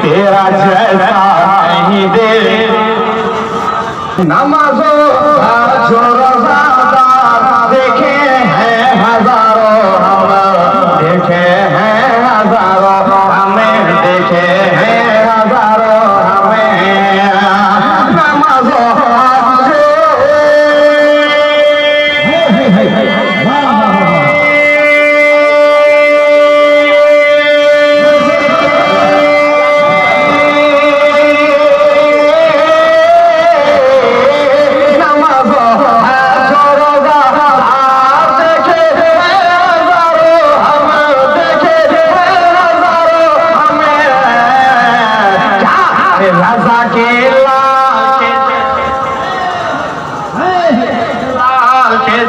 तेरा जैसा नहीं दे नमाजो जो रोज़ादार देखे हैं हजारों, देखे हैं हजारों, हमें देखे हैं हजारों, हमें नमाजो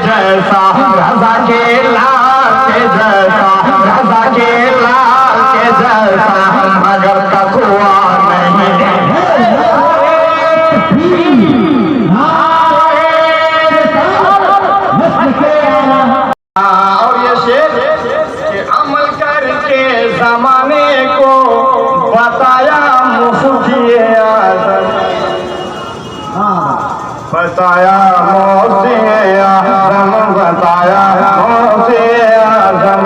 जैसा रज़ा के लाल के जैसा, रज़ा के लाल के जैसा मगर तक़वा नहीं और ये शेर कि अमल करके ज़माने को बताया मुफ्ती आज़म, बताया मुफ्ती आज़म, बताया मुफ्ती आज़म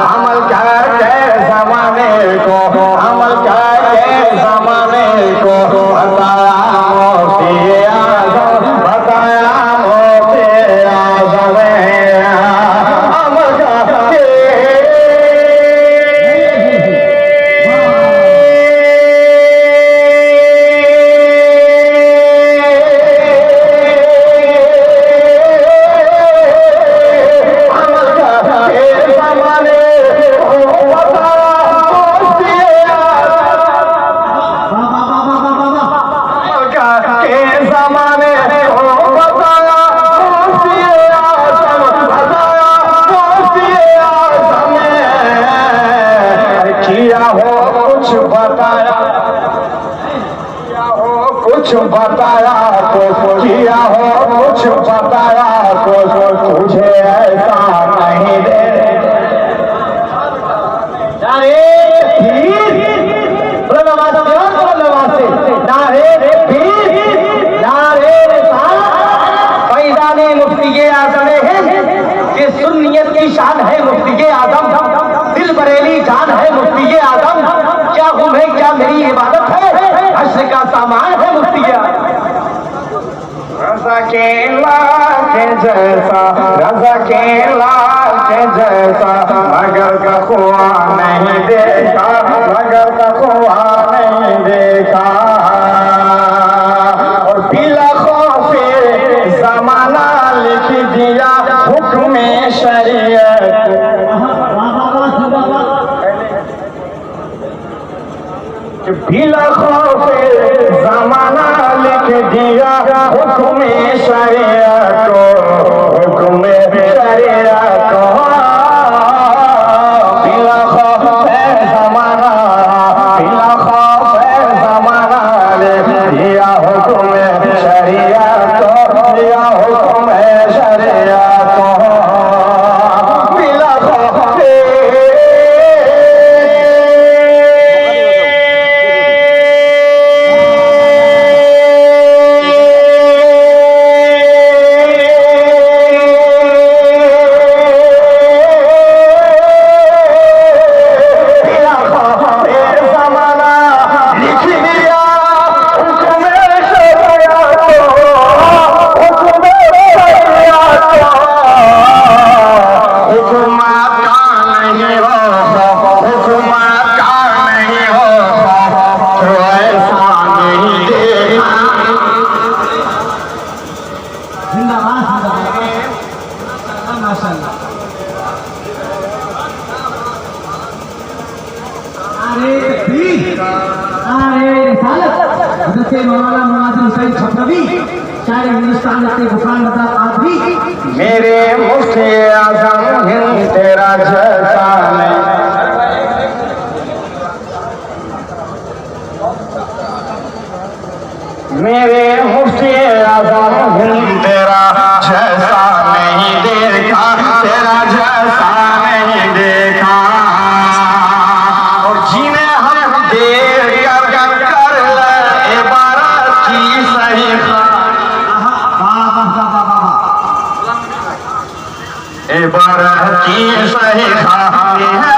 अमल करके ज़माने को, अमल करके ज़माने को बताया मुफ्ती आज़म, बताया मुफ्ती आज़म अमल करके कुछ बताया तो किया हो, कुछ बताया तो तुझे ऐसा नहीं दे पैदाने मुफ्ती आज़म है कि सुन्नियत की शान है मुफ्ती आज़म, दिल बरेली जान है मुफ्ती आज़म, क्या तुम्हें क्या मेरी इबादत है, हश्र का सामान है मुफ्ती रज़ा के लाल के जैसा, रज़ा के लाल के जैसा मगर तक़वा नहीं देखा, मगर तक़वा नहीं देखा और बिला खौफे ज़माना लिख दिया हुक्म शरीयत, बिला खौफे ज़माना लिख दिया हुक्म शरीयत को, हुक्म शरीयत को बिला खौफे ज़माना, बिला खौफे ज़माना लिख दिया हुक्म शरीयत को, दिया हुक्म शरीयत को बिला खौफे जैसे मौलाना मुनाजिर हुसैन छपरवी, शायर हिंदुस्तान के गुफरान नदाब आदमी। मेरे मुफ्ती आज़म हिंद तेरा जैसा नहीं। मेरे मुफ्ती आज़म हिंद तेरा जैसा नहीं देखा, तेरा जैसा नहीं देखा। और जीने हम देर कर ले इबारत की सही इबारत की सही खानी है।